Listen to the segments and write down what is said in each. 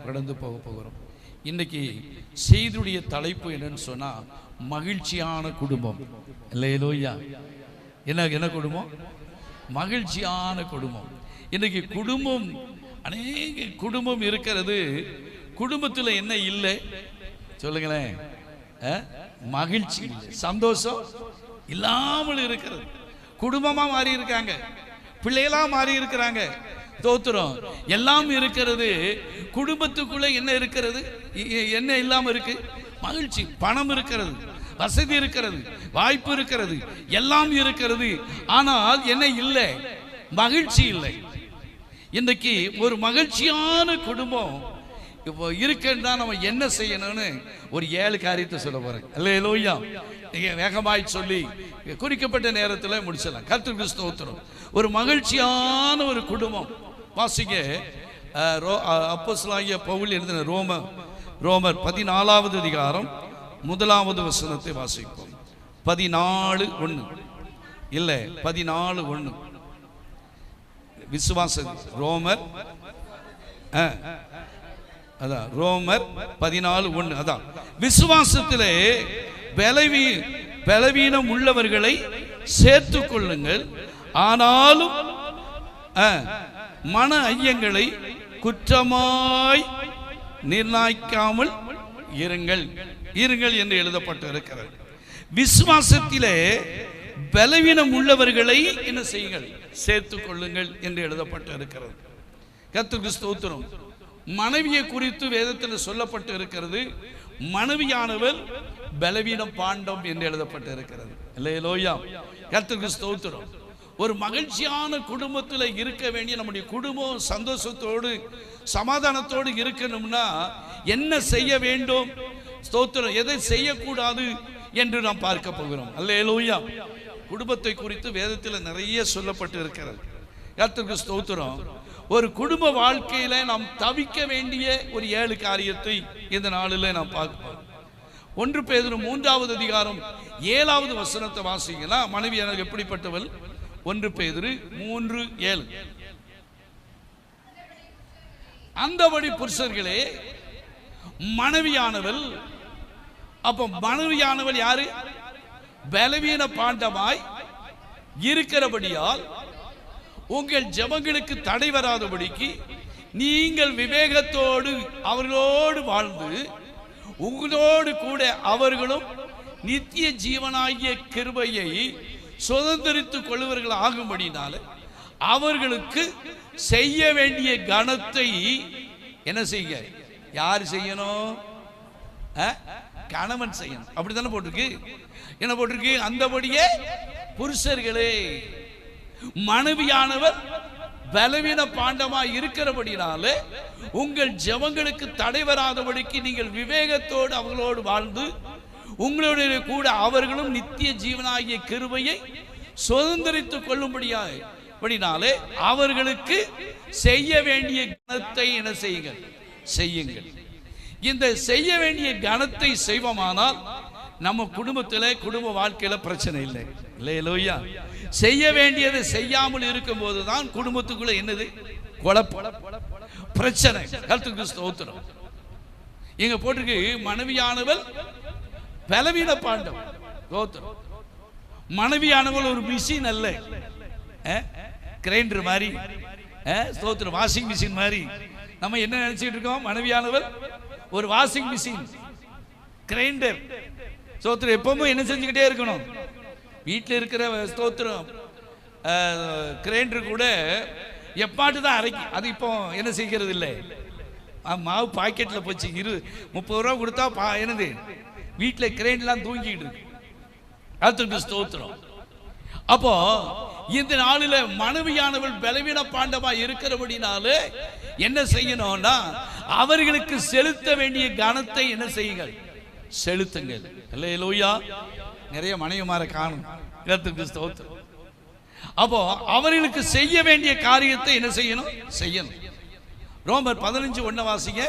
கடந்து போகிறோம். இன்னைக்கு செய்தியுடைய தலைப்பு என்னன்னு சொன்னா மகிழ்ச்சியான குடும்பம். அல்லேலூயா. என்ன குடும்பம்? மகிழ்ச்சியான குடும்பம். இன்னைக்கு குடும்பம், அநேக குடும்பம் இருக்கிறது. குடும்பத்தில் என்ன இல்லை சொல்லுங்களேன்? மகிழ்ச்சி இல்லை, சந்தோஷம் இல்லாமல் இருக்கிறது. குடும்பமா மாறி இருக்காங்க, பிள்ளைகளா மாறி இருக்கிறாங்க. தோத்திரம் எல்லாம் இருக்கிறது. குடும்பத்துக்குள்ள என்ன இருக்கிறது? என்ன இல்லாம இருக்கு? மகிழ்ச்சி. பணம் இருக்கிறது, வசதி இருக்கிறது, வாய்ப்பு இருக்கிறது, எல்லாம் இருக்கிறது. ஆனால் என்ன இல்லை? மகிழ்ச்சி இல்லை. இன்னைக்கு ஒரு மகிழ்ச்சியான குடும்பம் இப்போ இருக்குன்னா நம்ம என்ன செய்யணும்னு ஒரு 7 காரியத்தை சொல்ல போறேன். அல்லேலூயா. வேகமாய் சொல்லி குறிக்கப்பட்ட நேரத்தில் முடிச்சிடலாம். கர்த்தருக்கு ஸ்தோத்திரம். ஒரு மகிழ்ச்சியான ஒரு குடும்பம். வாசிங்க அப்போஸ்தலனாகிய பவுல் எழுதின ரோமர் 14வது அதிகாரம் 1வது வசனத்தை வாசிப்போம். 14:1 இல்ல 14:1 விசுவாசம். ரோமர் அதான் ரோமர் 14:1 அதான் விசுவாசத்திலே பலவீனம் உள்ளவர்களை சேர்த்துக் கொள்ளுங்கள், ஆனாலும் மன ஐயங்களை குற்றமாய் நிர்ணயிக்காமல் இருங்கள் என்று எழுதப்பட்டு இருக்கிறது. விசுவாசத்திலே பலவீனம் உள்ளவர்களை என்ன செய்யுங்கள்? சேர்த்துக் கொள்ளுங்கள் என்று எழுதப்பட்டு இருக்கிறது. கர்த்தருக்கு ஸ்தோத்திரம். மனைவியை குறித்து வேதத்தில் சொல்லப்பட்டு இருக்கிறது. மனைவியானவர் பலவீனம் பாண்டம் என்று எழுதப்பட்டு இருக்கிறது. அல்லேலூயா. கர்த்தருக்கு ஸ்தோத்திரம். ஒரு மகிழ்ச்சியான குடும்பத்தில் இருக்க வேண்டிய நம்முடைய குடும்பம் சந்தோஷத்தோடு சமாதானத்தோடு இருக்கணும்னா என்ன செய்ய வேண்டும்? ஸ்தோத்திரம். எதை செய்யக்கூடாது என்று நாம் பார்க்க போகிறோம். அல்லேலூயா. குடும்பத்தை குறித்து வேதத்தில் நிறைய சொல்லப்பட்டு இருக்கிறது. கர்த்தருக்கு ஸ்தோத்திரம். ஒரு குடும்ப வாழ்க்கையில நாம் தவிக்க வேண்டிய ஒரு 7 காரியத்தை இந்த நாளில் நாம் பார்ப்போம். 1 பேதுரு 3வது அதிகாரம் 7வது வசனத்தை வாசிங்கன்னா, மனைவி எனக்கு எப்படிப்பட்டவள்? 1 பேதுரு 3:7 அந்தபடி புருஷர்களே மனைவியானவள். அப்ப மனைவியானவள் யாரு? பலவீன பாண்டமாய் இருக்கிறபடியால் உங்கள் ஜெபங்களுக்கு தடை வராதபடிக்கு நீங்கள் விவேகத்தோடு அவர்களோடு வாழ்ந்து உங்களோடு கூட அவர்களும் நித்திய ஜீவனாகிய கிருபையை சுதந்திரித்துக் கொள்ளுவர்கள் ஆகும்படினால அவர்களுக்கு செய்ய வேண்டிய கனத்தை என்ன செய்ய? யார் செய்யணும்? கணவன் செய்யணும். அப்படித்தானே போட்டிருக்கு. என்ன போட்டிருக்கு? அந்தபடியே புருஷர்களே மனைவியானவர் பலவீன பாண்டமா இருக்கிறபடினால உங்கள் ஜெபங்களுக்கு தடை வராதபடிக்கு நீங்கள் விவேகத்தோடு அவர்களோடு வாழ்ந்து உங்களுடைய கூட அவர்களும் நித்திய ஜீவனாகிய கிருபையை சுதந்திரித்துக் கொள்ளும்படினாலே அவர்களுக்கு செய்ய வேண்டிய கனத்தை என்ன செய்யுங்கள். இந்த செய்ய வேண்டிய கனத்தை செய்வோமானால் நம்ம குடும்பத்தில் குடும்ப வாழ்க்கையில பிரச்சனை இல்லை. அல்லேலூயா. செய்ய வேண்டியதை செய்யாமல் இருக்கும் போதுதான் குடும்பத்துக்குள்ள என்னது? குழப்பம், பிரச்சனை. கர்த்தருக்கு ஸ்தோத்திரம். இங்க போட்டிருக்கு மனைவியானவள் பலவீன பாண்டம். ஸ்தோத்திரம். மனைவியானவள் ஒரு மிஷின் அல்ல, கிரைண்டர் மாதிரி, ஸ்தோத்திரம், வாஷிங் மிஷின் மாதிரி. நம்ம என்ன நினைச்சிட்டு இருக்கோம்? மனைவியானவள் ஒரு வாஷிங் மிஷின், கிரைண்டர். ஸ்தோத்திரம். எப்பவும் என்ன செஞ்சுக்கிட்டே இருக்கணும்? வீட்டில் இருக்கிற ஸ்தோத்திரம் கிரைண்டர் கூட எப்பாட்டு தான் அரைக்கும். அது இப்போ என்ன செய்கிறது இல்லை. மாவு பாக்கெட்டில் போச்சு. 30 ரூபா கொடுத்தா என்னது வீட்டில் கிரைண்டர்லாம் தூங்கிட்டு இருக்கு. அதுக்கு ஸ்தோத்திரம். அப்போ இந்த நாளில் மனைவியானவள் பலவீன பாண்டமா இருக்கிறபடினால என்ன செய்யணும்னா அவர்களுக்கு செலுத்த வேண்டிய கனத்தை என்ன செய்யுங்கள்? செலுத்துங்கள். அல்லேலூயா. நிறைய மனைவிமார காணும். கர்த்தருக்கு ஸ்தோத்திரம். அப்போ அவர்களுக்கு செய்ய வேண்டிய காரியத்தை என்ன செய்யணும்? ரோமர் 15:1 வாசிங்க.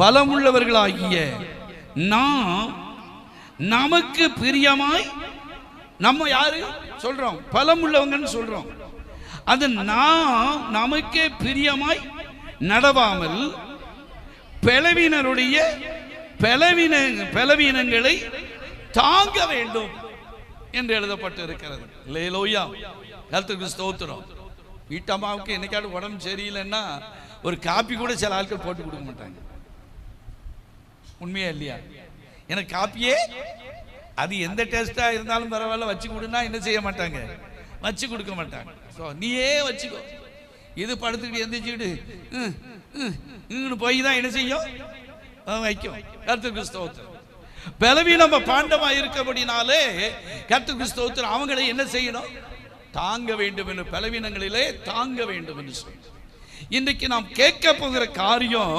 பலமுள்ளவர்களாகிய நாம் நமக்கு பிரியமாய் நம்ம யாரு சொல்றோம்? பலம் உள்ளவங்கன்னு சொல்றோம். அது நாம் நமக்கே பிரியமாய் நடவாமல் பலவீனருடைய பலவீனங்களை தாங்க வேண்டும் என்று எழுதப்பட்டு இருக்கிறது. அல்லேலூயா, கர்த்தருக்கு ஸ்தோத்திரம். வீட்டம்மாவுக்கு என்னைக்காவது உடம்பு சரியில்லைன்னா ஒரு காப்பி கூட சில ஆட்கள் போட்டு கொடுக்க மாட்டாங்க. உண்மையா இல்லையா? எனக்கு காப்பியே அது எந்த டேஸ்டா இருந்தாலும் பரவாயில்ல வச்சு கொடுன்னா என்ன செய்ய மாட்டாங்க, வச்சு கொடுக்க மாட்டாங்க. ஸோ நீயே வச்சுக்கோ. இது படுத்துக்கிட்டு எந்திரிச்சுக்கிட்டு போய் தான் என்ன செய்யும், வைக்கும். கர்த்தருக்கு ஸ்தோத்திரம். பலவீனம் பாண்டமா இருக்கபடினாலே கர்த்தருக்கு ஸ்தோத்திரம் அவங்களை என்ன செய்யணும், தாங்க வேண்டும் என்று, பலவீனங்களிலே தாங்க வேண்டும் என்று சொல்லி. இன்றைக்கு நாம் கேட்க போகிற காரியம்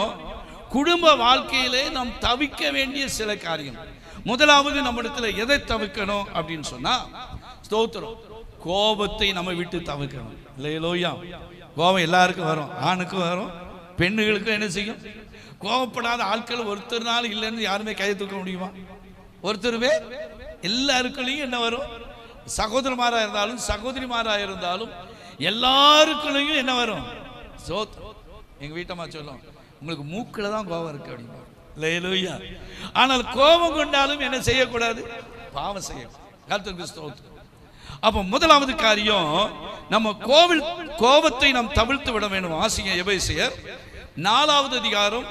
குடும்ப வாழ்க்கையிலே நாம் தவிக்க வேண்டிய சில காரியம். முதலாவது நம்மிடத்துல எதை தவிர்க்கணும் அப்படின்னு சொன்னா, ஸ்தோத்திரம், கோபத்தை நம்ம விட்டு தவிர்க்கணும். இல்லையா? கோபம் எல்லாருக்கும் வரும், ஆணுக்கும் வரும், பெண்ணுகளுக்கும் என்ன செய்யும். கோபப்படாத ஆட்கள் ஒருத்தர்னால இல்லைன்னு யாருமே கையை தூக்க முடியுமா? ஒருத்தருமே எல்லாருக்குள்ளேயும் என்ன வரும், சகோதரமாரா இருந்தாலும் சகோதரிமாரா இருந்தாலும் எல்லாருக்குள்ளேயும் என்ன வரும், ஸ்தோத்திரம். எங்க வீட்டம்மா சொல்லும், உங்களுக்கு மூக்கில் தான் கோபம் இருக்கு அப்படின்னா. அல்லேலூயா. ஆனால் கோபம் கொண்டாலும் என்ன செய்யக்கூடாது, பாவம் செய்யக்கூடாது. கர்த்தருக்கு ஸ்தோத்திரம். அப்போ முதலாவது காரியம், நம்ம கோபத்தை நாம் தவிர்த்து விட வேண்டும். வாசிங்க எபேசியர் 4வது அதிகாரம்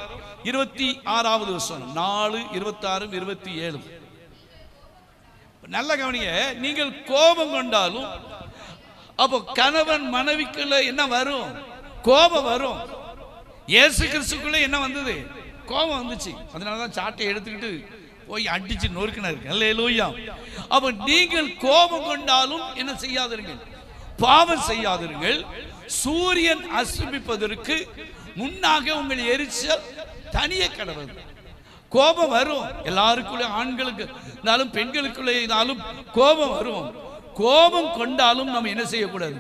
26வது வசனம், 4, 26, 27. நல்ல கவனிங்க. நீங்கள் கோபம் கொண்டாலும் அப்போ கணவன் மனைவிக்குள்ள என்ன வரும், கோபம் வரும். இயேசு கிறிஸ்துக்குள்ள என்ன வந்தது, கோபம் வந்துச்சு. அதனாலதான் சாட்டை எடுத்துக்கிட்டு போய் அடிச்சு நொறுக்கினாரு. அல்லேலூயா. அப்ப நீங்கள் கோபம் கொண்டாலும் என்ன செய்யாதீர்கள், பாவம் செய்யாதீர்கள். சூரியன் அஸ்தமிப்பதற்கு முன்னாக உங்கள் எரிச்சல் தனியே கடவுள். கோபம் வரும், எல்லாருக்குள்ளே, ஆண்களுக்கு இருந்தாலும் பெண்களுக்குள்ளே இருந்தாலும் கோபம் வரும். கோபம் கொண்டாலும் நம்ம என்ன செய்யக்கூடாது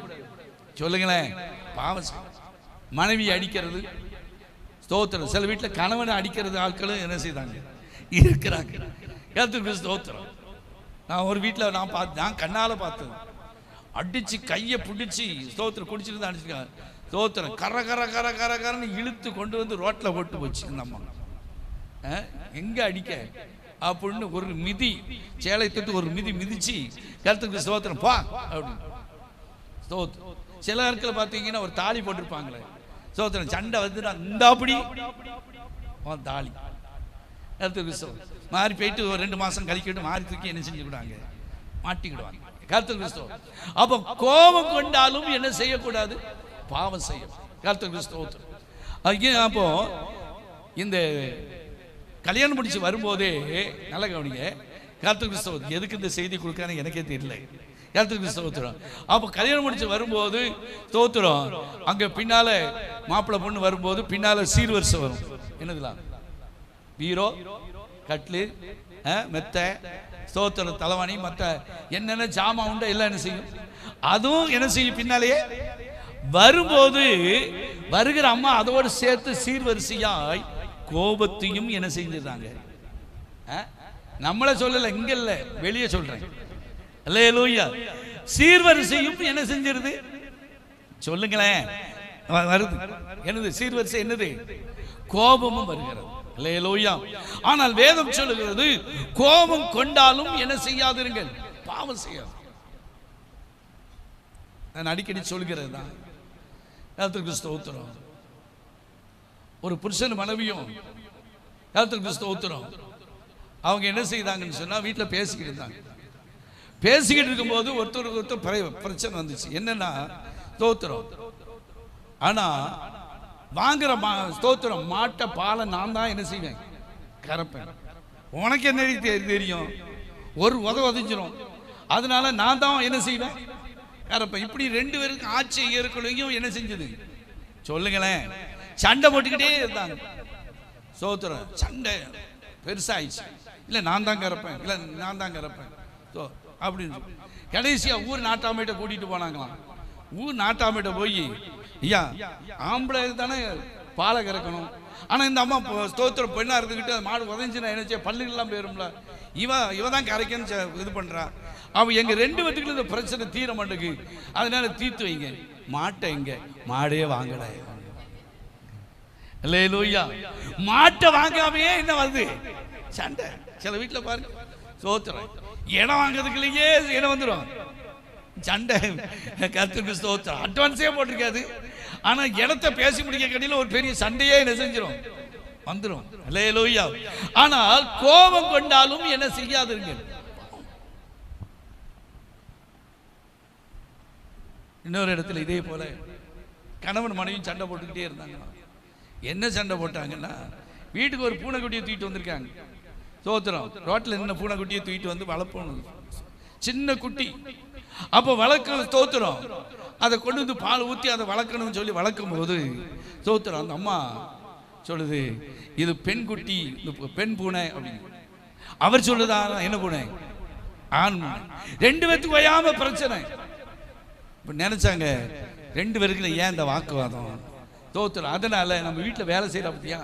சொல்லுங்களேன், பாவம். மனைவி அடிக்கிறது, ஸ்தோத்திரம். சில வீட்டில் கணவனை அடிக்கிறது ஆட்களும் என்ன செய்தாங்க இருக்கிறாங்க. கர்த்தருக்கு ஸ்தோத்திரம். நான் ஒரு வீட்டில் நான் கண்ணால் பார்த்தேன். அடிச்சு கையை பிடிச்சி ஸ்தோத்திரம் குடிச்சிட்டு தான் அடிச்சிருக்காங்க. ஸ்தோத்திரம் கர கர கர கர கரன்னு இழுத்து கொண்டு வந்து ரோட்டில் போட்டு போச்சு. இந்த அம்மா எங்க அடிக்க அப்படின்னு ஒரு மிதி, சேலை தொட்டு ஒரு மிதி மிதிச்சு, கர்த்தருக்கு ஸ்தோத்திரம் பா அப்படின்னு ஸ்தோத்திரம். சில இடத்துல பார்த்தீங்கன்னா ஒரு தாலி போட்டிருப்பாங்களே, ஸ்தோத்திரம், சண்டை வந்து இந்த அப்படி தாலி மாறி போயிட்டு ஒரு 2 மாசம் கழிக்கிட்டு மாறி தூக்கி என்ன செஞ்சுக்கிடுவாங்க, மாட்டிக்கிடுவாங்க. கர்த்தருக்கு ஸ்தோத்திரம். அப்போ கோபம் கொண்டாலும் என்ன செய்யக்கூடாது, பாவம் செய்யும். கர்த்தருக்கு ஸ்தோத்திரம். அப்போ இந்த கல்யாணம் முடிச்சு வரும்போதே நல்ல கவனிங்க. கர்த்தருக்கு ஸ்தோத்திரம். எதுக்கு இந்த செய்தி கொடுக்கான்னு எனக்கே தெரியல. கர்த்தருக்கு ஸ்தோத்திரம். அப்போ கல்யாணம் முடிச்சு வரும்போது ஸ்தோத்திரம், அங்க பின்னால மாப்பிள்ளை பொண்ணு வரும்போது பின்னால சீர்வரிசை வரும். என்னதுலாம், பீரோ, கட்லு, மெத்த, ஸ்தோத்திரம், தலைவாணி, மற்ற என்னென்ன ஜாமா உண்டோ எல்லாம் என்ன செய்யும், அதுவும் என்ன செய்யும் பின்னாலேயே வரும்போது வருகிற அம்மா அதோடு சேர்த்து சீர்வரிசையாய் கோபத்தையும் என்ன செஞ்சிருந்தாங்க. நம்மள சொல்லல, இங்க இல்ல, வெளியே சொல்றேன். அல்லேலூயா. சீர்வரிசையும் என்ன செஞ்சிருது சொல்லுங்களேன், வருது. என்னது சீர்வரிசை, என்னது கோபமும் வருகிறது. அல்லேலூயா. ஆனால் வேதம் சொல்லுகிறது, கோபம் கொண்டாலும் என்ன செய்யாதிருங்கள், பாவம் செய்யாது. நான் அடிக்கடி சொல்கிறது தான். கர்த்தருக்கு ஸ்தோத்திரம். ஒரு புருஷன் மனைவியும் கர்த்தருக்கு ஸ்தோத்திரம் அவங்க என்ன செய்தாங்கன்னு சொன்னா, வீட்டில் பேசிக்கிட்டு இருந்தாங்க. பேசிக்கிட்டு இருக்கும்போது ஒருத்தருக்கு ஒருத்தர் பிரச்சனை வந்துச்சு. என்னன்னா, ஸ்தோத்திரம், ஆனா வாங்குற ஸ்தோத்திரம் மாட்டை பாலை நான் தான் என்ன செய்வேன், கறப்பேன். உனக்கு என்ன தெரியும், ஒரு உதஞ்சிரும், அதனால நான் தான் என்ன செய்வேன், கறப்பேன். இப்படி 2 பேருக்கு ஆட்சி ஏற்கனவையும் என்ன செஞ்சது சொல்லுங்களேன், சண்டை போட்டுக்கிட்டே இருந்தாங்க. ஸ்தோத்திரம். சண்டை பெருசாயிடுச்சு. இல்லை நான் தான் கறப்பேன், இல்லை நான் தான் கறப்பேன் அப்படின்னு. கடைசியா ஊர் நாட்டாமையிட்ட கூட்டிட்டு போனாங்களாம். ஊர் நாட்டாமையிட்ட போய், ஐயா ஆம்பளை தானே பாலை கறக்கணும், ஆனா இந்த அம்மா ஸ்தோத்திரம் பெண்ணா இருந்துக்கிட்டு மாடு உதஞ்சுனா என்ன செய்ய, பல்லுகள்லாம் போயிரும்ல, இவ தான் கரைக்கன்னு இது பண்றா. அவ எங்க 2 பேத்துக்குள்ள இந்த பிரச்சனை தீர மாட்டேங்குது, அதனால தீர்த்து வைங்க. மாட்டை எங்க? மாடே வாங்கல. அல்லேலூயா. மாட்டை வாங்காமையே என்ன வருது? சண்டை. சில வீட்டில் பாருங்க, சோத்திரம் இடம் வாங்குறதுக்குள்ளேயே இடம் வந்துடும், சண்டை. கர்த்தருக்கு ஸ்தோத்திரம். அட்வான்ஸே போட்டிருக்காது, ஆனா இடத்தை பேசி முடிக்க கடையில் ஒரு பெரிய சண்டையே என்ன செஞ்சிடும், வந்துடும். அல்லேலூயா. ஆனால் கோபம் கொண்டாலும் என்ன செய்யாதீங்க. இன்னொரு இடத்துல இதே போல கணவன் மனைவியும் சண்டை போட்டுக்கிட்டே இருந்தாங்க. என்ன சண்டை போட்டாங்கன்னா, வீட்டுக்கு ஒரு பூனைக்குட்டியை தூக்கிட்டு வந்திருக்காங்க. சோத்திரம். ரோட்டில் நின்ன பூனைக்குட்டியை தூக்கிட்டு வந்து வளர்ப்பணும், சின்ன குட்டி. அப்போ வளர்க்க ஸ்தோத்திரம், அதை கொண்டு வந்து பால் ஊற்றி அதை வளர்க்கணும்னு சொல்லி வளர்க்கும் போது ஸ்தோத்திரம் அந்த அம்மா சொல்லுது, இது பெண் குட்டி, பெண் பூனை அப்படின்னு. அவர் சொல்லுதா என்ன பூனை? ஆண் பூனை. 2 பேத்துக்கு வயாம பிரச்சனை. இப்போ நினைச்சாங்க 2 பேருக்குள்ள ஏன் இந்த வாக்குவாதம்? தோத்துறோம். அதனால நம்ம வீட்டில் வேலை செய்யறா பத்தியா,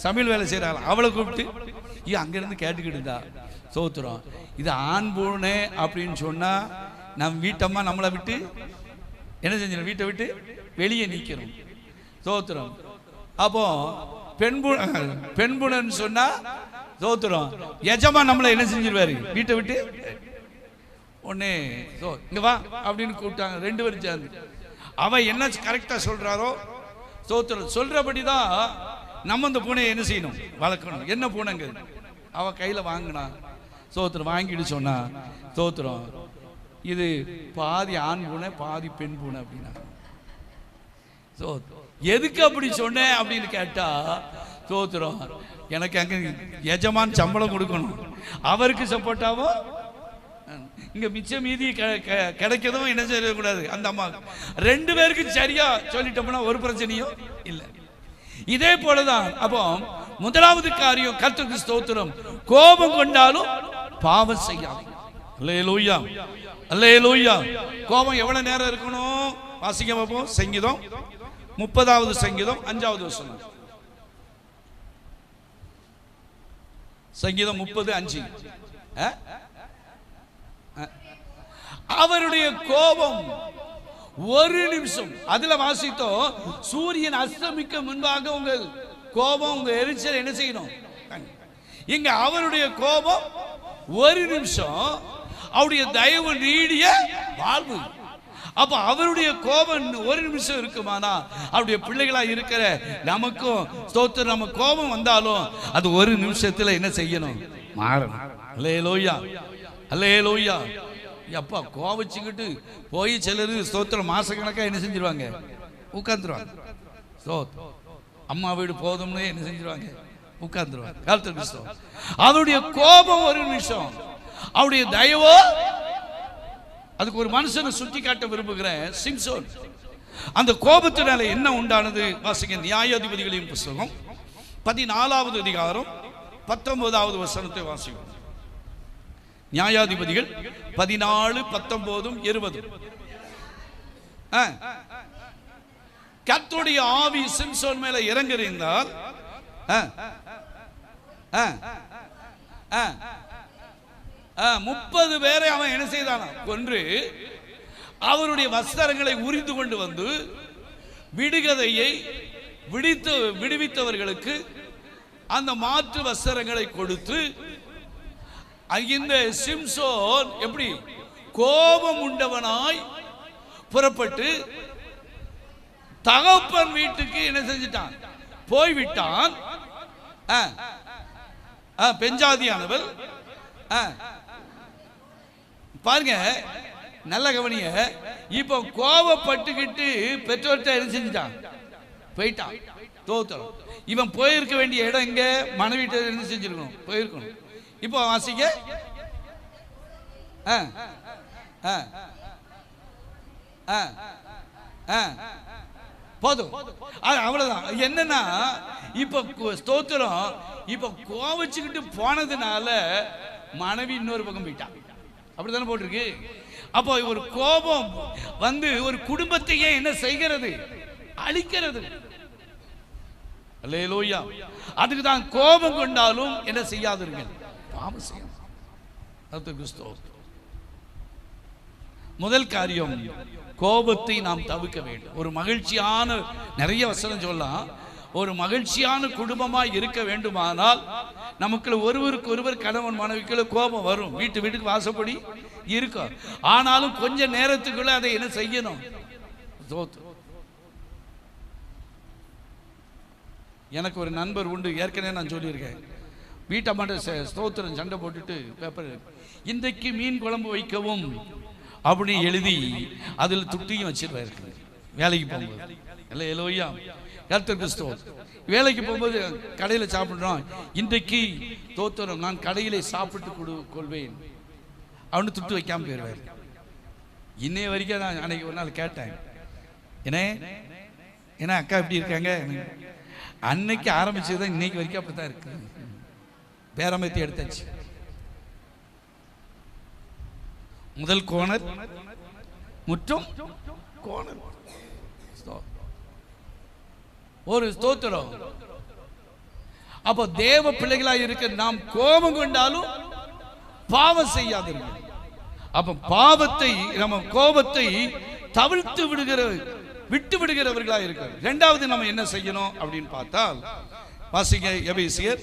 சமையல் வேலை செய்யறாங்க, அவளை கூப்பிட்டு அங்கிருந்து கேட்டுக்கிட்டு இருந்தா. சோத்துறோம். இது ஆண் பூனை அப்படின்னு சொன்னா நம்ம வீட்டம்மா நம்மளை விட்டு என்ன செஞ்சிடும், வீட்டை விட்டு வெளியே நிற்கிறோம். சோத்துறோம். அப்போ பெண் பூனைன்னு சொன்னா சோத்துறோம், எஜமா நம்மளை என்ன செஞ்சிருவாரு, வீட்டை விட்டு ஒன்னே இங்க வா அப்படின்னு கூப்பிட்டாங்க. 2 பேரும் சேர்ந்து அவ என்ன கரெக்டா சொல்றாரோ சோத்திரம் சொல்றபடிதான் நம்ம இந்த பூனையை என்ன செய்யணும், வளர்க்கணும். என்ன பூனைங்க அவ கையில வாங்கினா சோத்திரம், வாங்கிட்டு சொன்னா சோத்திரம், இது பாதி ஆண் பூனை பாதி பெண் பூனை அப்படின்னா. எதுக்கு அப்படி சொன்னேன் அப்படின்னு கேட்டா சோத்திரம், எனக்கு அங்க எஜமான் சம்பளம் கொடுக்கணும், அவருக்கு சப்போர்ட்டாவோ இங்க மிச்ச மீதி கிடைக்கதும் என்ன செய்யக்கூடாது. அந்த அம்மா 2 பேருக்கு சரியா சொல்லிட்டோம்னா ஒரு பிரச்சனையும் இல்லை. இதே போலதான் அப்போ முதலாவது காரியம் கர்த்தருக்கு ஸ்தோத்திரம், கோபம் கொண்டாலும் பாவம் செய்யாது. அல்லேலூயா, அல்லேலூயா. கோபம் எவ்வளவு நேரம் இருக்கணும்? வாசிக்க பார்ப்போம். சங்கீதம் 30வது சங்கீதம் 5வது வசனம். சங்கீதம் 30:5. அவருடைய கோபம் 1 நிமிஷம். அதுல வாசித்தோம், சூரியன் அஸ்தமிக்க முன்பாக உங்கள் கோபம், உங்க எரிச்சல் என்ன செய்யணும். இங்க அவருடைய கோபம் 1 நிமிஷம், அவருடைய தயவு நீடிய வாழ்வு. அப்ப அவருடைய கோபம் 1 நிமிஷம் இருக்குமானா, அவருடைய பிள்ளைகளா இருக்கிற நமக்கும் ஸ்தோத்திரம், நம்ம கோபம் வந்தாலும் அது 1 நிமிஷத்துல என்ன செய்யணும், மாறணும். அல்லேலூயா, அல்லேலூயா. அப்பா கோவச்சுக்கிட்டு போய் சிலர் ஸ்தோத்திரம் மாசக்கணக்கா என்ன செஞ்சிருவாங்க, உட்கார்ந்துருவாங்க. அம்மா வீடு போதும்னு என்ன செஞ்சிருவாங்க, உட்கார்ந்துருவாங்க. அவருடைய கோபம் 1 நிமிஷம், அவருடைய தயவோ. அதுக்கு ஒரு மனுஷனை சுட்டி காட்ட விரும்புகிறேன். சிம்சோன் அந்த கோபத்தினால என்ன உண்டானது? வாசிங்க நியாயாதிபதிகளின் புத்தகம் 14வது அதிகாரம் 19வது வசனத்தை வாசிக்கும். நியாயாதிபதிகள் 14, 19, 20. கர்த்தருடைய ஆவி சிம்சோன் மேல இறங்கியிருந்தால் 30 பேரை அவன் என்ன செய்தானா, கொன்று அவருடைய வஸ்திரங்களை உரிந்து கொண்டு வந்து விடுகதையை விடுவித்தவர்களுக்கு அந்த மாற்று வஸ்திரங்களை கொடுத்து, இந்த சிம்சோன் எப்படி கோபம் உண்டவனாய் புறப்பட்டு தகப்பன் வீட்டுக்கு என்ன செஞ்சிட்டான், போய்விட்டான். பெஞ்சாதியானவள் பாருங்க, நல்ல கவனிய. இப்ப கோபப்பட்டுக்கிட்டு பெற்றோர்கிட்ட என்ன செஞ்சிட்டான், போயிட்டான். தோத்தரம். இவன் போயிருக்க வேண்டிய இடம் எங்க, மனைவிட்ட என்ன செஞ்சிருக்கணும், போயிருக்கணும். இப்போ வாசிக்க போதும், அவ்வளவுதான். என்னன்னா இப்ப ஸ்தோத்திரம், இப்ப கோவச்சுக்கிட்டு போனதுனால மனைவி இன்னொரு பக்கம் போயிட்டான். அப்படித்தானே போட்டிருக்கு. அப்போ ஒரு கோபம் வந்து ஒரு குடும்பத்தையே என்ன செய்கிறது, அழிக்கிறது. அல்லேலூயா. அதுக்கு தான் கோபம் கொண்டாலும் என்ன செய்யாதீர்கள், பாவம் செய்யணும். கர்த்தருக்கு ஸ்தோத்திரம். முதல் காரியம், கோபத்தை நாம் தவிர்க்க வேண்டும். ஒரு மகிழ்ச்சியான, நிறைய வசனம் சொல்லலாம், ஒரு மகிழ்ச்சியான குடும்பமாக இருக்க வேண்டுமானால் நமக்குள்ள ஒருவருக்கு ஒருவர், கணவன் மனைவிக்குள்ள கோபம் வரும். வீட்டுக்கு வாசப்படி இருக்கும். ஆனாலும் கொஞ்ச நேரத்துக்குள்ள அதை என்ன செய்யணும்? எனக்கு ஒரு நண்பர் உண்டு, ஏற்கனவே நான் சொல்லியிருக்கேன். வீட்டம்மாட்ட ஸ்தோத்திரம் சண்டை போட்டுட்டு பேப்பர், இன்றைக்கு மீன் குழம்பு வைக்கவும் அப்படி எழுதி அதில் துட்டியும் வச்சிருவாரு. வேலைக்கு போகும்போது இல்லை எலோயா கர்த்தருக்கு ஸ்தோத்திரம். வேலைக்கு போகும்போது கடையில் சாப்பிட்றோம், இன்றைக்கு தோத்திரம் நான் கடையிலே சாப்பிட்டு கொள்வேன் அவனு துட்டு வைக்காம போயிடுவார். இன்னைய வரைக்கும் நான் அன்னைக்கு ஒரு நாள் கேட்டேன், ஏன்னா அக்கா எப்படி இருக்காங்க, அன்னைக்கு ஆரம்பிச்சதுதான் இன்னைக்கு வரைக்கும் அப்படித்தான் இருக்கு. பேரமத்தி எடுத்தாச்சு. முதல் கோணர் முற்றும் கோணர். ஒரு ஸ்தோத்திரம். அப்போ தேவ பிள்ளைகளாக இருக்க நாம் கோபம் கொண்டாலும் பாவம் செய்யாதீர்கள். அப்ப பாவத்தை, நம்ம கோபத்தை தவிர்த்து விட்டு விடுகிறவர்களா இருக்க. இரண்டாவது நம்ம என்ன செய்யணும் அப்படின்னு பார்த்தால், வாசிங்க எபேசியர்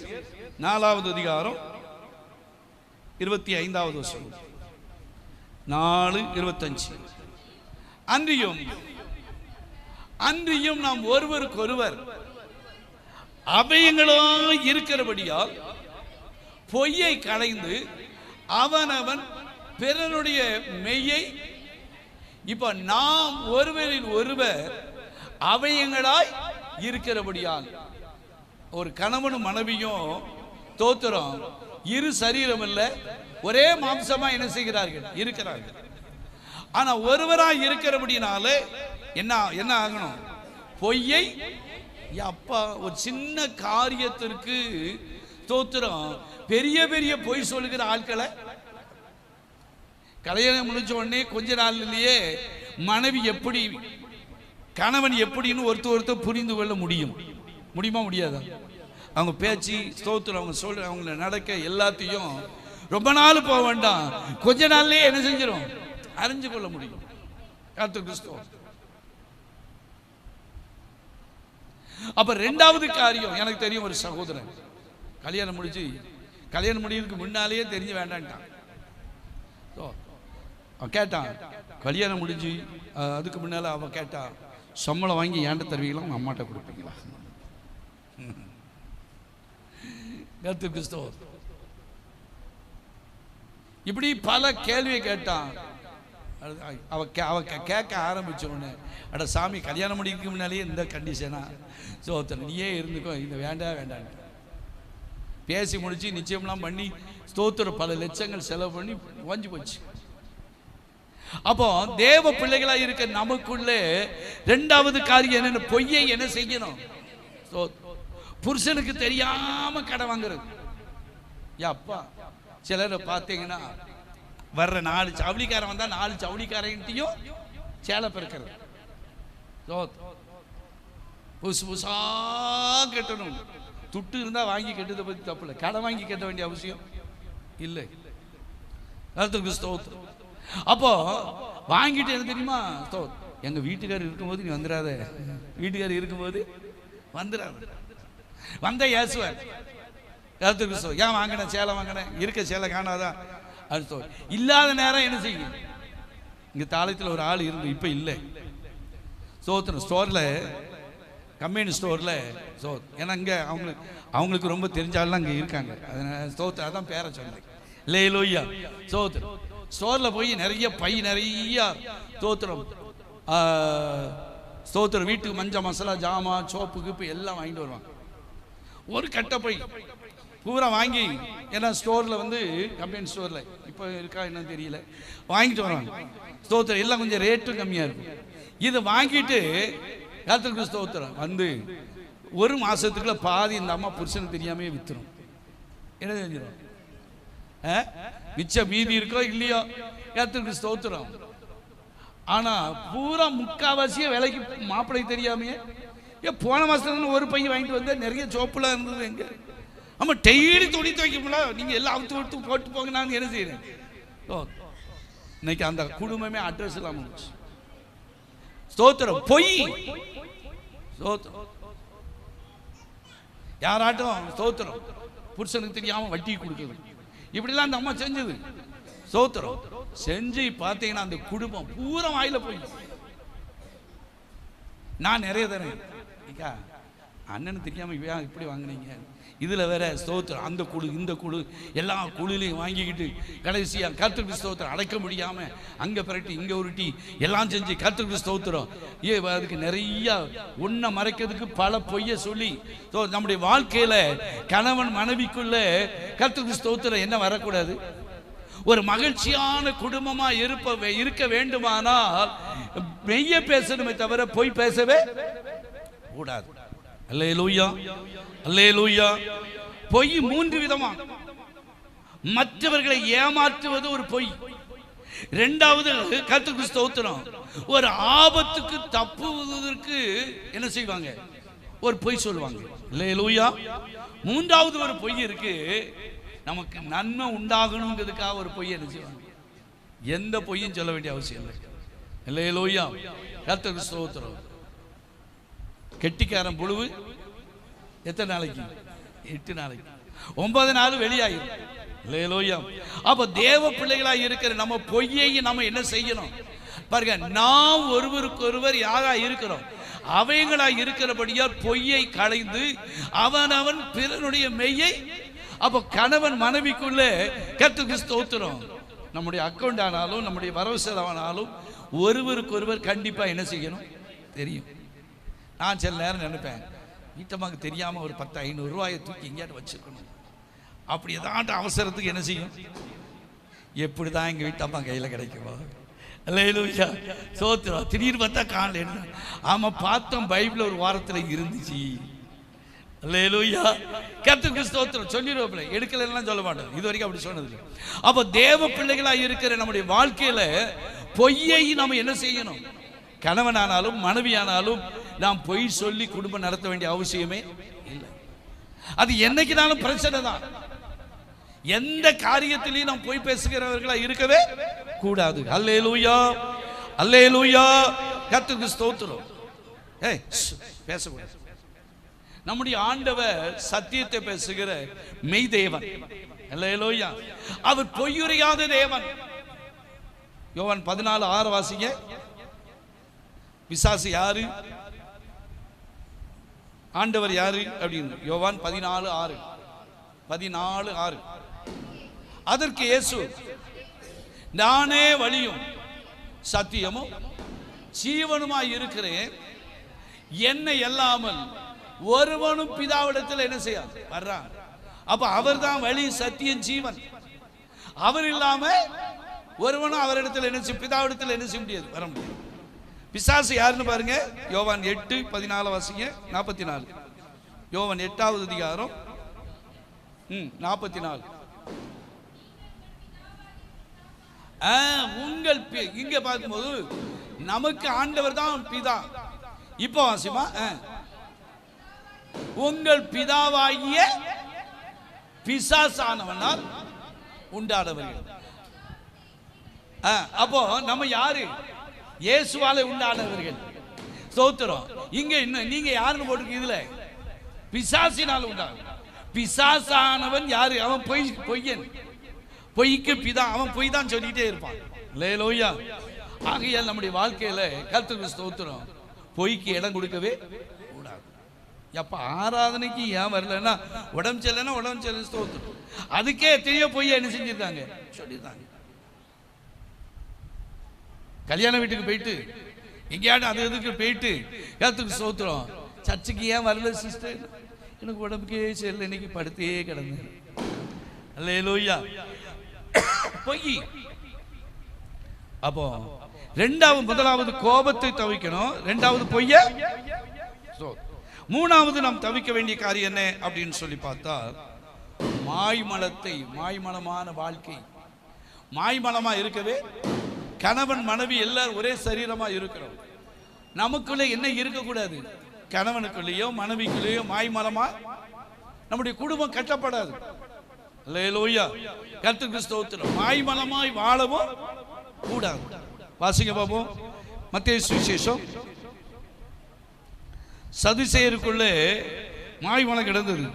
4வது அதிகாரம் 25வது வசனம். 4:25. அன்றியும் நாம் ஒருவருக்கொருவர் அபயங்களாய் இருக்கிறபடியால் பொய்யை களைந்து அவனவன் பிறனுடைய மெய்யை, இப்ப நாம் ஒருவரில் ஒருவர் அபயங்களாய் இருக்கிறபடியால், ஒரு கணவனும் மனைவியும் தோத்திரம் இரு சரீரம் இல்ல, ஒரே மாம்சமா என்ன செய்கிறார்கள்? இருக்கிறார்கள். ஆனா ஒருவராய் இருக்கிறபடினால என்ன ஆகணும்? பொய்யை, அப்பா ஒரு சின்ன காரியத்திற்கு தோத்திரம் பெரிய பெரிய பொய் சொல்லுகிற ஆட்களை, கல்யாணம் முடிஞ்ச உடனே கொஞ்ச நாள்லயே மனைவி எப்படி, கணவன் எப்படின்னு ஒருத்தர் புரிந்து கொள்ள முடியுமா? முடியாதா? அவங்க பேச்சு ஸ்தோத்திரம், அவங்க சொல்ற, அவங்க நடக்க எல்லாத்தையும் ரொம்ப நாள் போக வேண்டாம், கொஞ்ச நாள்லயே என்ன செஞ்சிடும்? அறிஞ்சு கொள்ள முடியும். அப்ப ரெண்டாவது காரியம், எனக்கு தெரியும் ஒரு சகோதரன் கல்யாணம் முடியறதுக்கு முன்னாலேயே தெரிஞ்சு வேண்டான்ட்டான். அவன் கேட்டான், கல்யாணம் முடிஞ்சு அதுக்கு முன்னால அவன் கேட்டா, சம்பளம் வாங்கி ஏண்ட தருவீங்களா, உங்க அம்மாட்ட கொடுப்பீங்களா? இப்படி பல கேள்வியை கேட்டான். அவ கேட்க ஆரம்பிச்ச உடனே, அட சாமி, கல்யாணம் முடிக்க முன்னாலேயே இந்த கண்டிஷனா? நீயே இருந்துக்கோ, இந்த வேண்டாம். பேசி முடிச்சு நிச்சயம்லாம் பண்ணி ஸ்தோத்திரம் பல லட்சங்கள் செலவு பண்ணி வாஞ்சி போச்சு. அப்போ தேவ பிள்ளைகளா இருக்க நமக்குள்ளே ரெண்டாவது காரியம் என்னன்னு, பொய்யை என்ன செய்யணும்? புருஷனுக்கு தெரியாம கடை வாங்குறது. அப்பா சிலரை பார்த்தீங்கன்னா, வர்ற 4 சவுளிக்காரன் வந்தா 4 சவுளிக்காரன்ட்டையும் சேலை பிறக்கிறது. புதுசா கட்டணும். துட்டு இருந்தா வாங்கி கட்டுறதை பத்தி தப்பு இல்லை, கடை வாங்கி கட்ட வேண்டிய அவசியம் இல்லை. அப்போ வாங்கிட்டு என்ன தெரியுமா, எங்க வீட்டுக்காரர் இருக்கும்போது நீ வந்துடாத, வீட்டுக்காரர் இருக்கும்போது வந்துடாத, வந்த ஏசுவார். ஏன் வாங்கின சேலை வாங்கினேன், இருக்க சேலை காணாதான். இல்லாத நேரம் என்ன செய்யும்? இங்க தாளத்தில் ஒரு ஆள் இருந்து இப்ப இல்லை. ஸ்டோர்ல, கம்பெனி ஸ்டோர்ல, ஏன்னா இங்க அவங்களுக்கு ரொம்ப தெரிஞ்சாலும் அங்க இருக்காங்க. அதான் பேரை சொன்னேன். லேலோய்யா ஸ்டோர்ல போய் நிறைய பை நிறைய ஸ்தோத்திரம் வீட்டுக்கு மஞ்சள் மசாலா ஜாமா சோப்பு கிப்பு எல்லாம் வாங்கிட்டு வருவாங்க. ஒரு கட்டை பை பூரா வாங்கி, ஏன்னா ஸ்டோர்ல கம்பெனி ஸ்டோர்ல இப்போ இருக்கா என்னன்னு தெரியல, வாங்கிட்டு வருவாங்க. ஸ்தோத்திரம் எல்லாம் கொஞ்சம் ரேட்டும் கம்மியா இருக்கும். இதை வாங்கிட்டு கர்த்தருக்கு ஸ்தோத்திரம் ஒரு மாசத்துக்குள்ள பாதி இந்த அம்மா புருஷனுக்கு தெரியாமே வித்துரும். என்ன தெரிஞ்சிடும்? மிச்சம் மீதி இருக்கோ இல்லையோ, கர்த்தருக்கு ஸ்தோத்திரம். ஆனா பூரா முக்காவாசிய விலைக்கு மாப்பிள்ளை தெரியாமையே, போன மாசத்துல ஒரு பையன் வாங்கிட்டு வந்த நிறைய சோப்புலாம் இருந்தது. எங்க ஆமா, டெய்லி துணி துவைக்கும்ல, நீங்க எல்லாம் அவுத்து விட்டு போட்டு போங்க, நான் என்ன செய்யறேன். இன்னைக்கு அந்த குடும்பமே அட்ரஸ் இல்லாம போச்சு. ஸ்தோத்திரம். பொய். ஸ்தோத்திரம். யாராட்டும் ஸ்தோத்திரம் புருஷனுக்கு தெரியாம வட்டி கொடுக்குது, இப்படிலாம் அந்த அம்மா செஞ்சது. ஸ்தோத்திரம். செஞ்சு பார்த்தீங்கன்னா அந்த குடும்பம் பூரா வாயில போய். நான் நிறைய தரேன், அண்ணனுக்கு தெரியாம இப்படி வாங்கினீங்க, இதுல வேற ஸ்தோத்திரம் அந்த குழு இந்த குழு எல்லா குழுலையும் வாங்கிக்கிட்டு கடைசியா கர்த்தருக்கு ஸ்தோத்திரம் அடைக்க முடியாம அங்க பிரட்டி இங்க உருட்டி எல்லாம் செஞ்சு கர்த்தருக்கு ஸ்தோத்திரம். அதுக்கு நிறைய உன்னை மறைக்கிறதுக்கு பல பொய்ய சொல்லி நம்முடைய வாழ்க்கையில கணவன் மனைவிக்குள்ள கர்த்தருக்கு ஸ்தோத்திரம் என்ன வரக்கூடாது. ஒரு மகிழ்ச்சியான குடும்பமா இருக்க வேண்டுமானால் மெய்ய பேசணுமே தவிர பொய் பேசவே கூடாது. அல்லேலூயா, அல்லேலூயா. பொய் 3 விதமா. மற்றவர்களை ஏமாற்றுவது ஒரு பொய். இரண்டாவது கர்த்தருக்கு ஸ்தோத்திரம், ஒரு ஆபத்துக்கு தப்புவதற்கு என்ன செய்வாங்க, ஒரு பொய் சொல்லுவாங்க. அல்லேலூயா. மூன்றாவது ஒரு பொய் இருக்கு, நமக்கு நன்மை உண்டாகணுங்கிறதுக்காக ஒரு பொய் என்ன செய்வாங்க. எந்த பொய்யும் சொல்ல வேண்டிய அவசியம் இல்லை. அல்லேலூயா, கர்த்தருக்கு ஸ்தோத்திரம். கெட்டிக்காரன் புழுவு எத்தனை நாளைக்கு? 8 நாளைக்கு. 9 நாள் வெளியாயிரும். அல்லேலூயா. அப்ப தேவ பிள்ளைகளாக இருக்கிற நம்ம பொய்யை நம்ம என்ன செய்யணும் பாருங்க. நாம் ஒருவருக்கு ஒருவர் யாரா இருக்கிறோம், அவைகளா இருக்கிறபடியால் பொய்யை களைந்து அவன் பிறனுடைய மெய்யை. அப்ப கணவன் மனைவிக்குள்ள கர்த்தருக்கு ஸ்தோத்திரம், நம்முடைய அக்கௌண்ட் ஆனாலும் நம்முடைய வரவு செலவானாலும் ஒருவருக்கு ஒருவர் கண்டிப்பா என்ன செய்யணும் தெரியும். நான் சில நேரம் நினைப்பேன், வீட்டம்மாக்கு தெரியாம ஒரு 10-500 ரூபாயை தூக்கி எங்கேயாட்டு வச்சுக்கணும். அப்படி ஏதாட்டும் அவசரத்துக்கு என்ன செய்யும், எப்படிதான் எங்க வீட்டம்மா கையில கிடைக்குமோ. அல்லேலூயா, ஸ்தோத்திரம். திடீர்னு பார்த்தா காணல. ஆமா, பார்த்தோம், பைபிள் ஒரு வாரத்துல இருந்துச்சு. அல்லேலூயா, கர்த்தருக்கு ஸ்தோத்திரம். சொல்லிடுவோம்ல, எடுக்கலன்னா சொல்ல மாட்டோம், இது வரைக்கும் அப்படி சொன்னது. அப்ப தேவ பிள்ளைகளா இருக்கிற நம்முடைய வாழ்க்கையில பொய்யை நம்ம என்ன செய்யணும். கணவனானாலும் மனைவியானாலும் நாம் பொய் சொல்லி குடும்பம் நடத்த வேண்டிய அவசியமே இல்லை. அது என்னைக்குனாலும் பிரச்சனை தான். எந்த காரியத்திலையும் நாம் பொய் பேசுகிறவர்களா இருக்கவே கூடாது. அல்லேலூயா, அல்லேலூயா, கர்த்தருக்கு ஸ்தோத்திரம். பேசக்கூடாது. நம்முடைய ஆண்டவர் சத்தியத்தை பேசுகிற மெய் தேவன். அல்லேலூயா. அவர் பொய்யுரையாத தேவன். யோவான் 14:6 வாசிங்க. பிசாசு யாரு, ஆண்டவர் யாரு அப்படின்னு. யோவான் 14:6. 14:6. அதற்கு இயேசு, நானே வழியும் சத்தியமும் ஜீவனுமாய் இருக்கிறேன், என்னை அல்லாமல் ஒருவனும் பிதாவிடத்தில் என்ன செய்ய வர்றான். அப்ப அவர் தான் வழி, சத்தியம், ஜீவன். அவர் இல்லாம ஒருவனும் அவரிடத்தில் என்ன செய்ய, பிதாவிடத்தில் என்ன செய்ய முடியாது, வர முடியாது. பிசாசு யாருன்னு பாருங்க. யோவான் 8:14 வாசிங்க. 44. யோவான் 8வது அதிகாரம் 44. உங்கள் இங்க பார்க்கும்போது நமக்கு ஆண்டவர் தான் பிதா. இப்போ வாசிமா, உங்கள் பிதாவாகிய பிசாசானவனால் உண்டானவர்கள். அப்போ நம்ம யாரு, இயேசுவால உண்டானவர்கள். ஸ்தோத்திரம். இங்க நீங்க யாருன்னு போட்டுருக்கு, இதுல பிசாசினால் உண்டான. பிசாசானவன் யாரு, அவன் பொய்யன், பொய்க்கு பிதா, அவன் பொய் தான் சொல்லிட்டே இருப்பான். அல்லேலூயா. ஆகையால் நம்முடைய வாழ்க்கையில கர்த்தருக்கு ஸ்தோத்திரம், பொய்க்கு இடம் கொடுக்கவே கூடாது. எப்ப ஆராதனைக்கு ஏன் வரலன்னா, உடம்பு செல்லனா உடம்பு செல்ல, ஸ்தோத்திரம். அதுக்கே தெரிய பொய்ய என்ன செஞ்சிருந்தாங்க, சொல்லியிருந்தாங்க. கல்யாண வீட்டுக்கு போயிட்டு எங்கேயாவது அது எதுக்கு போயிட்டு கர்த்தருக்கு ஸ்தோத்திரம், சர்ச்சுக்கு ஏன் வரல சிஸ்டர், எனக்கு உடம்புக்கே செல்ல, இன்னைக்கு படுத்தே கிடந்தேன். அல்லேலூயா. பொய். அப்போ முதலாவது கோபத்தை தவிக்கணும், இரண்டாவது பொய்ய, மூணாவது நாம் தவிக்க வேண்டிய காரியம் என்ன அப்படின்னு சொல்லி பார்த்தா, மாய்மலமான வாழ்க்கை. மாய்மலமா இருக்கவே, கணவன் மனைவி எல்லாரும் ஒரே சரீரமா இருக்கிறோம். நமக்குள்ள என்ன இருக்கக்கூடாது, கணவனுக்குள்ளேயோ மனைவிக்குள்ளேயோ மாய்மலமா நம்முடைய குடும்பம் கட்டப்படாது. அல்லேலூயா, கர்த்தருக்கு ஸ்தோத்திரம். மாய்மலமாய் வாழவும் கூடாது. வாசிங்க பாப்போம், மத்தேயு சுவிசேஷம். சதுசேயருக்குள்ளே மாய்மலம் கிடந்தது.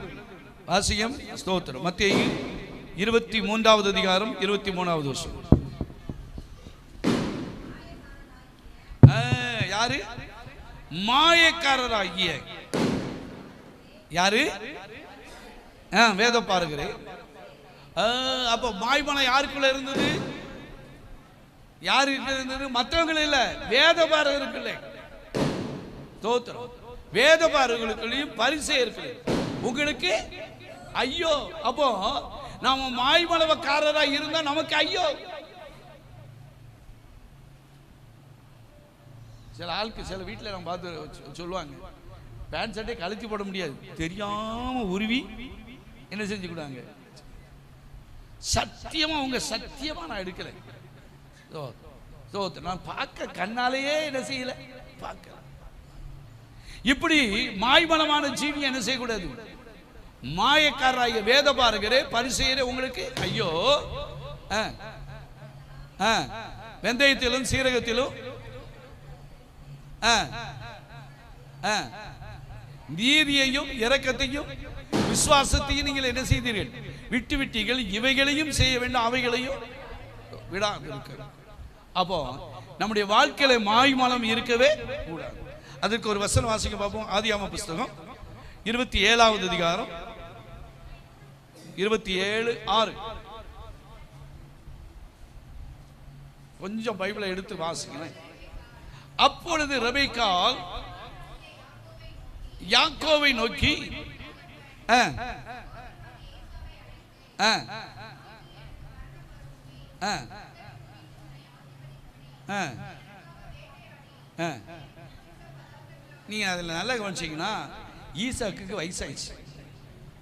வாசியம் ஸ்தோத்திரம். மத்தேயு 23வது அதிகாரம் 23வது வருஷம். யாரு? மாயக்காரராகிய யாரு? வேத பாருகிறேன். அப்ப மாய்மலம் யாருக்குள்ள இருந்தது? யாருக்கு இருந்தது? மற்றவங்க இல்ல, வேத பாரகருக்குள்ள. ஸ்தோத்திரம். வேத பாரகர்களுக்குள்ளேயும் பரிசேயர்கள். உங்களுக்கு ஐயோ. அப்போ நாம மாய்மலவக்காரரா இருந்தா நமக்கு ஐயோ. சில ஆளுக்கு சில வீட்டில் நம்ம பார்த்து சொல்லுவாங்க, பேண்ட் சட்டை கழுத்தி போட முடியாது, தெரியாம உருவி என்ன செஞ்சுக்கிடுவாங்க. சத்தியமா உங்க சத்தியமா நான் எடுக்கல, நான் பார்க்க கண்ணாலேயே என்ன செய்யல, பார்க்க. இப்படி மாய்மலமான ஜீவி என்ன செய்யக்கூடாது? மாயக்காரராகிய வேத பாரகரே, பரிசேயரே, உங்களுக்கு ஐயோ. வெந்தயத்திலும் சீரகத்திலும் நீதியையும் இரக்கத்தையும் விசுவாசத்தையும் நீங்கள் என்ன செய்தீர்கள்? விட்டு விட்டீர்கள். இவைகளையும் செய்ய வேண்டும், அவைகளையும் விடாது இருக்க. அப்போ நம்முடைய வாழ்க்கையில மாய்மலம் இருக்கவே கூடாது. அதற்கு ஒரு வசனம் வாசிக்க பார்ப்போம். ஆதியாகம புஸ்தகம் 27வது அதிகாரம் 27:6. கொஞ்சம் பைபிளை எடுத்து வாசிக்கிறேன். அப்பொழுது ரெபெக்காள் யாக்கோவை நோக்கி நீங்க அதில் நல்லா கவனிச்சீங்கன்னா, ஈசாக்குக்கு வயசாயிடுச்சு.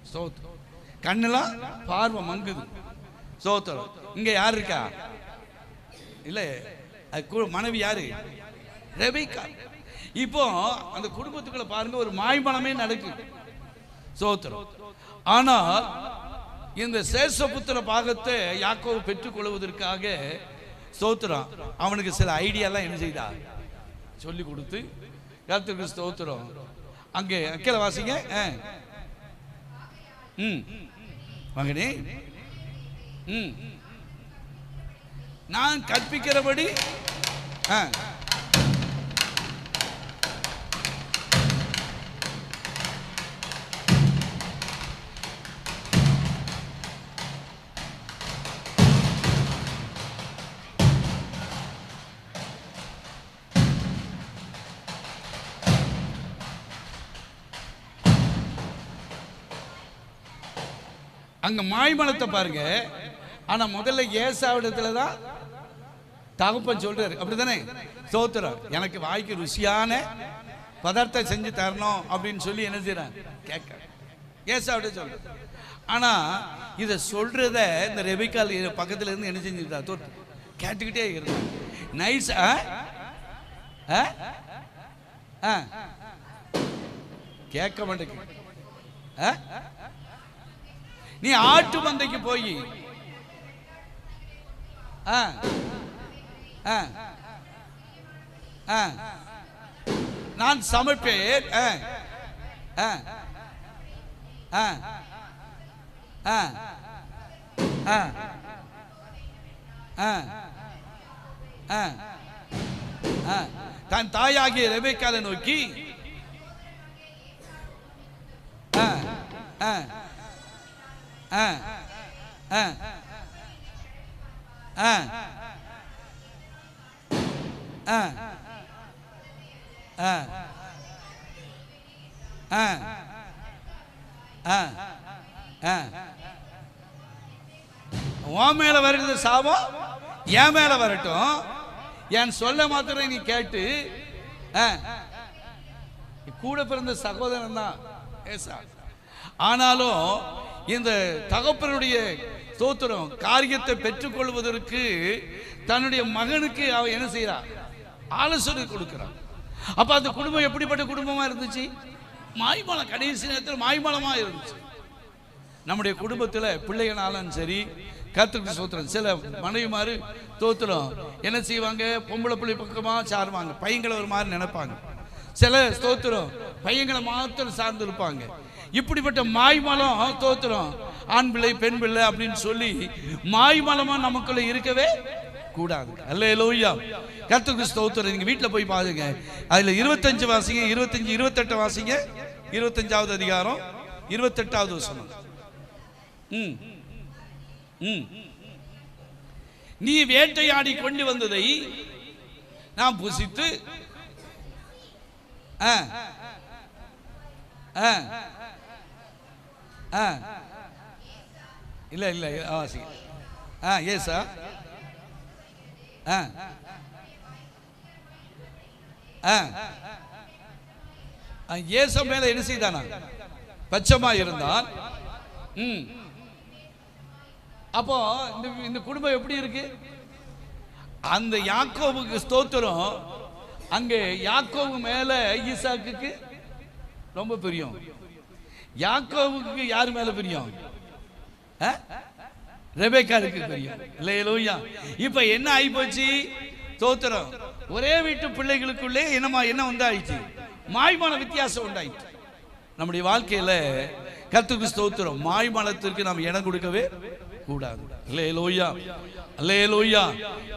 ஸ்தோத்திரம். கண்ணெல்லாம் பார்வை மங்குது. ஸ்தோத்திரம். இங்க யார் இருக்கா? இல்ல, மனைவி யாரு? ரெபெக்கா. இப்போ அந்த குடும்பத்துக்குள்ள பாருங்க, ஒரு மாய்மலமே நடக்குது. ஸ்தோத்திரம். ஆனால் இந்த சேஷபுத்திர பாகத்தை யாக்கோபு பெற்றுக் கொள்வதற்காக ஸ்தோத்திரம் அவனுக்கு சில ஐடியாலாம் என்ன செய்தா சொல்லி கொடுத்து, கர்த்தருக்கு ஸ்தோத்திரம். அங்கே அக்கேல வாசிங்க. மகனே, நான் கற்பிக்கிறபடி அங்க மாய்மலத்தை பாருங்க. ஆனா முதல்ல ஏசாவிடத்துல தான் தகப்பன் சொல்றாரு, அப்படித்தானே? ஸ்தோத்திரம். எனக்கு வாய்க்கு ருசியான பதார்த்தம் செஞ்சு தரணும் அப்படின்னு சொல்லி என்ன செய்யறான்? கேட்க ஏசாவிட சொல்ற. ஆனா இதை சொல்றத இந்த ரெபெக்காள் பக்கத்துல இருந்து என்ன செஞ்சுட்டா? கேட்டுக்கிட்டே இருந்தா. நைஸ். கேட்க மாட்டேங்க. நீ ஆட்டு மந்தைக்கு போய் நான் சமைப்பேன், தன் தாயாகிய ரெபெக்காளை நோக்கி உன் மேல வருகிற சாபம் என் மேல வரட்டும், என் சொல்ல மாத்திரம் நீ கேட்டு. கூட பிறந்த சகோதரன் தான் ஏசா. ஆனாலும் இந்த தகப்பனுடைய ஸ்தோத்திரம் காரியத்தை பெற்றுக்கொள்வதற்கு தன்னுடைய மகனுக்கு அவ என்ன செய்யறா? ஆலோசனை கொடுக்கிறான். அப்ப அந்த குடும்பம் எப்படிப்பட்ட குடும்பமா இருந்துச்சு? மாய்மலம். கடைசி நேரத்தில் மாய்மலமா இருந்துச்சு. நம்முடைய குடும்பத்தில் பிள்ளைகளாலும் சரி, கர்த்தருக்கு ஸ்தோத்திரம். சில மனைவிமாரு ஸ்தோத்திரம் என்ன செய்வாங்க, பொம்பளை பிள்ளை பக்கமாக சாருவாங்க, பையங்களை ஒரு மாதிரி நினைப்பாங்க. சில ஸ்தோத்திரம் பையங்களை மாத்திரம் சார்ந்து இருப்பாங்க. இப்படிப்பட்ட மாய்மலம் ஸ்தோத்திரம் ஆண் பிள்ளை பெண் பிள்ளை அப்படின்னு சொல்லி மாய்மலமா நமக்குள்ள இருக்கவே கூடாது. அல்லேலூயா, கர்த்தருக்கு ஸ்தோத்திரம். நீங்க வீட்டில் போய் பாருங்க, அதுல 25 வாசிங்க, 25 28 வாசிங்க. 25வது அதிகாரம் 28வது வசனம். நீ வேட்டையாடி கொண்டு வந்ததை நான் புசித்து இல்ல இல்ல வாசிங்க. ஏசா ஏசா மேல என்ன செய்தானா, பச்சமா இருந்தான். அப்போ இந்த குடும்பம் எப்படி இருக்கு? அந்த யாக்கோபுக்கு ஸ்தோத்திரம், அங்கே யாக்கோபு மேல ஈசாக்குக்கு ரொம்ப பிரியம். யாக்கோபுக்கு யார் மேல பிரியம்? ரெபேக்காளுக்கு பிரியம். அல்லேலூயா. இப்ப என்ன ஆகி போச்சு? ஸ்தோத்திரம், ஒரே வீட்டு பிள்ளைகளுக்குள்ளே என்ன உண்டாயிடுச்சு? மாய்மான வித்தியாசம் உண்டாயிடுச்சு. நம்முடைய வாழ்க்கையில கர்த்தருக்கு ஸ்தோத்திரம், மாய்மானத்திற்கு நாம் இடம் கொடுக்கவே கூடாது. அல்லேலூயா, அல்லேலூயா,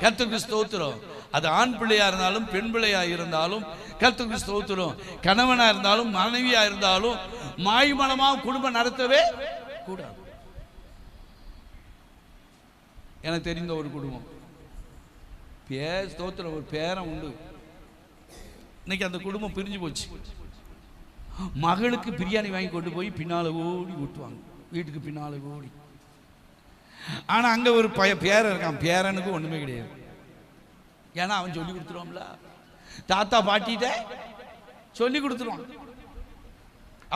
கர்த்தருக்கு ஸ்தோத்திரம். அது ஆண் பிள்ளையா இருந்தாலும் பெண் பிள்ளையா இருந்தாலும் கர்த்தருக்கு ஸ்தோத்திரம், கணவனா இருந்தாலும் மனைவியா இருந்தாலும் மாய்மனமாக குடும்பம் நடத்தவே கூடாது. எனக்கு தெரிந்த ஒரு குடும்பம், ஸ்தோத்திரம், ஒரு பேரன் உண்டு. இன்னைக்கு அந்த குடும்பம் பிரிஞ்சு போச்சு. மகளுக்கு பிரியாணி வாங்கி கொண்டு போய் பின்னால ஓடி ஊட்டுவாங்க, வீட்டுக்கு பின்னால ஓடி. ஆனா அங்க ஒரு பேரன் இருக்கான், பேரனுக்கு ஒண்ணுமே கிடையாது. ஏன்னா அவன் சொல்லி கொடுத்துருவான்ல, தாத்தா பாட்டிட்ட சொல்லி கொடுத்துருவான்,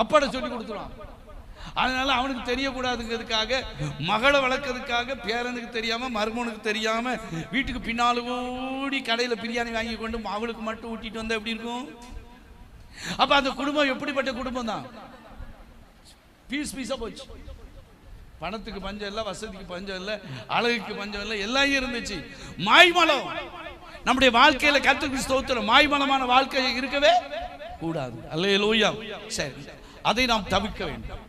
அப்பாட சொல்லி கொடுத்துருவான். அதனால அவனுக்கு தெரியக்கூடாதுங்கிறதுக்காக, மகளை வளர்க்கறதுக்காக பேரனுக்கு தெரியாம மருமனுக்கு தெரியாம வீட்டுக்கு பின்னால ஓடி கடையில பிரியாணி வாங்கி கொண்டு அவளுக்கு மட்டும் ஊட்டிட்டு வந்தா எப்படி இருக்கும்? அப்ப அந்த குடும்பம் எப்படிப்பட்ட குடும்பம் தான்? பீஸ் பீஸா போச்சு. பணத்துக்கு பஞ்சம் இல்லை, வசதிக்கு பஞ்சம் இல்லை, அழகுக்கு பஞ்சம் இல்லை, எல்லாம் இருந்துச்சு. மாய்மலம் நம்முடைய வாழ்க்கையில கர்த்தருக்கு ஸ்தோத்திரம், மாய்மலமான வாழ்க்கை இருக்கவே கூடாது. அல்லேலூயா. சரி, அதை நாம் தவிர்க்க வேண்டும்.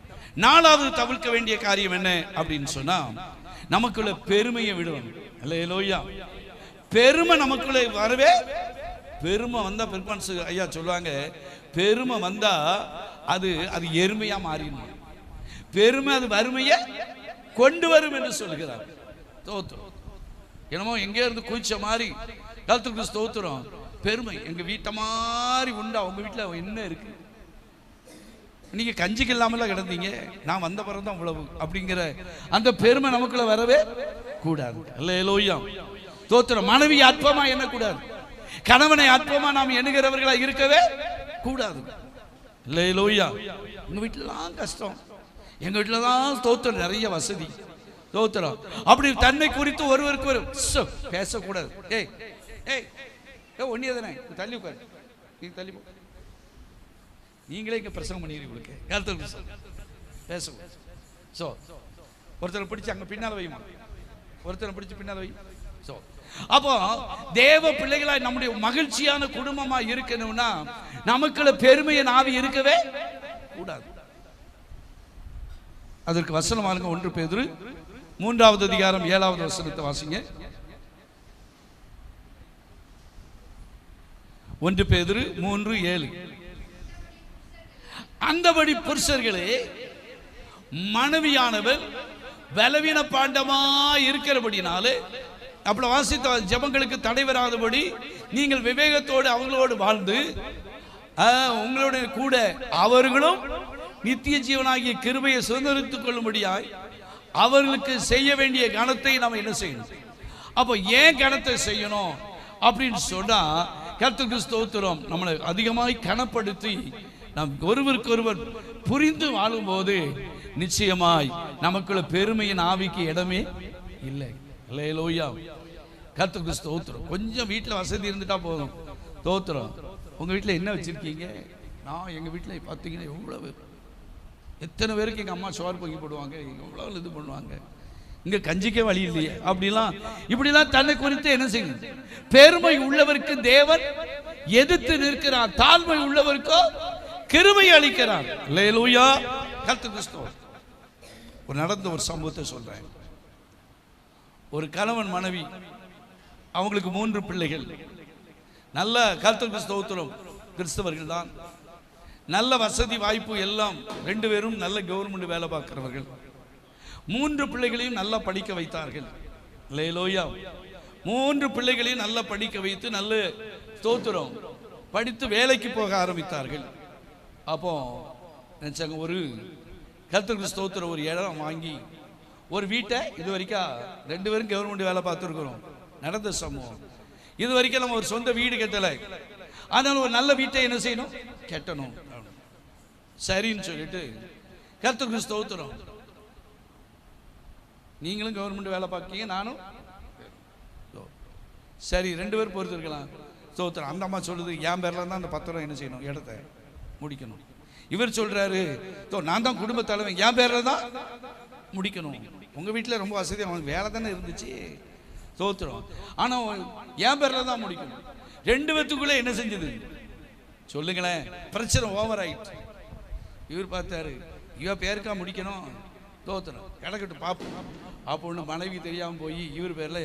நாலாவது தவிர்க்க வேண்டிய காரியம் என்ன அப்படின்னு சொன்னா, நமக்குள்ள பெருமையை விடுவோம். அல்லேலூயா. பெருமை நமக்குள்ள வரவே, பெருமை வந்தா பெருமான்ஸ் ஐயா சொல்லுவாங்க, பெருமை வந்தா அது எருமையா மாறிடும். பெருமை அது வறுமையை கொண்டு வரும் என்று சொல்கிறார். ஸ்தோத்திரம். என்னமோ எங்கே இருந்து குளிச்ச மாதிரி கர்த்தருக்கு ஸ்தோத்திரம். பெருமை எங்க வீட்டை மாதிரி உண்டா? உங்க வீட்டில் என்ன இருக்கு? நீங்க கஞ்சிக்கு இல்லாமல கிடந்தீங்க, நான் வந்த பிறகு தான் உழவு அப்படிங்கிற அந்த பெருமை நமக்குள்ள வரவே கூடாது. அல்லேலூயா. ஸ்தோத்திரம். மனைவி அற்பமா எண்ணக்கூடாது, கணவனை அற்பமா நாம் எண்ணுகிறவர்களா இருக்கவே கூடாது. அல்லேலூயா. உங்க வீட்டிலாம் கஷ்டம், எங்க வீட்டுல தான் ஸ்தோத்திரம் நிறைய வசதி. ஸ்தோத்திரம். அப்படி தன்னை குறித்து ஒருவருக்கு ஒரு பேசக்கூடாது. ஏய் ஏய் ஒன்னியதானே, தள்ளி உட்காரு, நீ தள்ளி போ. நீங்களே இங்க பிரசங்கம் பண்ணிருக்கீங்க, பேசுவோம். சோ ஒருத்தரை பிடிச்சு அங்க பின்னால வைமா, ஒருத்தரை பிடிச்சு பின்னால வை. சோ அப்போ தேவ பிள்ளைகளா நம்முடைய மகிழ்ச்சியான குடும்பமா இருக்கணும்னா நமக்குள்ள பெருமையை நாவி இருக்கவே கூடாது. அதற்கு வசனம் வாருங்க. 1 பேதுரு 3வது அதிகாரம் 7வது வசனத்தை வாசிங்க. 1 பேதுரு 3:7. அந்தபடி புருஷர்களே, மனைவியானவர் பலவீன பாண்டமா இருக்கிறபடினாலே, அப்படி வாசித்த ஜெபங்களுக்கு தடை வராதபடி நீங்கள் விவேகத்தோடு அவங்களோடு வாழ்ந்து உங்களுடைய கூட அவர்களும் நித்திய ஜீவனாகிய கிருபையை சுதந்திரித்துக் கொள்ளும்படியாய் அவர்களுக்கு செய்ய வேண்டிய கணத்தை நாம் என்ன செய்யணும்? அப்போ ஏன் கணத்தை செய்யணும் அப்படின்னு சொன்னா, கர்த்தருக்கு ஸ்தோத்திரம், நம்மளை அதிகமாய் கனப்படுத்தி நாம் ஒருவருக்கொருவர் புரிந்து வாழும்போது நிச்சயமாய் நமக்குள்ள பெருமையின் ஆவிக்கு இடமே இல்லை. அல்லேலூயா. கர்த்தருக்கு ஸ்தோத்திரம். கொஞ்சம் வீட்டில் வசதி இருந்துட்டா போதும். ஸ்தோத்திரம். உங்க வீட்டில் என்ன வச்சிருக்கீங்க? நான் எங்க வீட்டில் பார்த்தீங்கன்னா எத்தனை பேருக்கு எங்கள் அம்மா சோறு பொங்கி போடுவாங்க, எவ்வளோ இது பண்ணுவாங்க, இங்கே கஞ்சிக்கே வழி இல்லையே அப்படிலாம் இப்படிலாம் தன்னை குறித்து என்ன செய்யும். பெருமை உள்ளவருக்கு தேவன் எதிர்த்து நிற்கிறார், தாழ்மை உள்ளவருக்கோ கிருபை அளிக்கிறார். அல்லேலூயா, கர்த்தருக்கு ஸ்தோத்திரம். ஒரு நடந்த ஒரு சம்பவத்தை சொல்றேன். ஒரு கணவன் மனைவி, அவங்களுக்கு 3 பிள்ளைகள், நல்ல கர்த்தருக்கு ஸ்தோத்திரம் கிறிஸ்தவர்கள் தான், நல்ல வசதி வாய்ப்பு எல்லாம், 2 பேரும் நல்ல கவர்மெண்ட் வேலை பார்க்கிறவர்கள். 3 பிள்ளைகளையும் நல்லா படிக்க வைத்தார்கள். அல்லேலூயா, 3 பிள்ளைகளையும் நல்லா படிக்க வைத்து நல்ல ஸ்தோத்திரம் படித்து வேலைக்கு போக ஆரம்பித்தார்கள். அப்போ நினைச்சாங்க, ஒரு கர்த்தருக்கு ஸ்தோத்திரம் ஒரு இடம் வாங்கி ஒரு வீட்டை, இது வரைக்கும் 2 பேரும் கவர்மெண்ட் வேலை பார்த்துருக்கிறோம், நடந்த சம்பவம். இது வரைக்கும் நம்ம ஒரு சொந்த வீடு கட்டலை, ஆனால் ஒரு நல்ல வீட்டை என்ன செய்யணும், கட்டணும். சரின்னு சொல்லிட்டு கர்த்தருக்கு ஸ்தோத்திரம், நீங்களும் கவர்மெண்ட் வேலை பார்க்கீங்க, நானும் சரி 2 பேர் பொறுத்து இருக்கலாம். ஸ்தோத்திரம். அந்த அம்மா சொல்லுது, என் பேர்ல தான் அந்த பத்திரம் என்ன செய்யணும், இடத்த முடிக்கணும். இவர் சொல்றாரு, நான் தான் குடும்ப தலைவன், என் பேர்ல தான் முடிக்கணும். உங்க வீட்டில் ரொம்ப வசதி, அவனுக்கு வேலை தானே இருந்துச்சு, ஸ்தோத்திரம், ஆனா என் பேர்ல தான் முடிக்கணும். 2 பேத்துக்குள்ள என்ன செஞ்சது சொல்லுங்களேன், பிரச்சனை ஓவர் ஆயிடுச்சு. இவர் பார்த்தாரு, இவ பேருக்கா முடிக்கணும், ஸ்தோத்திரம், கிடக்கட்டும் பாப்போம். அப்போ ஒன்று மனைவி தெரியாமல் போய் இவர் பேர்ல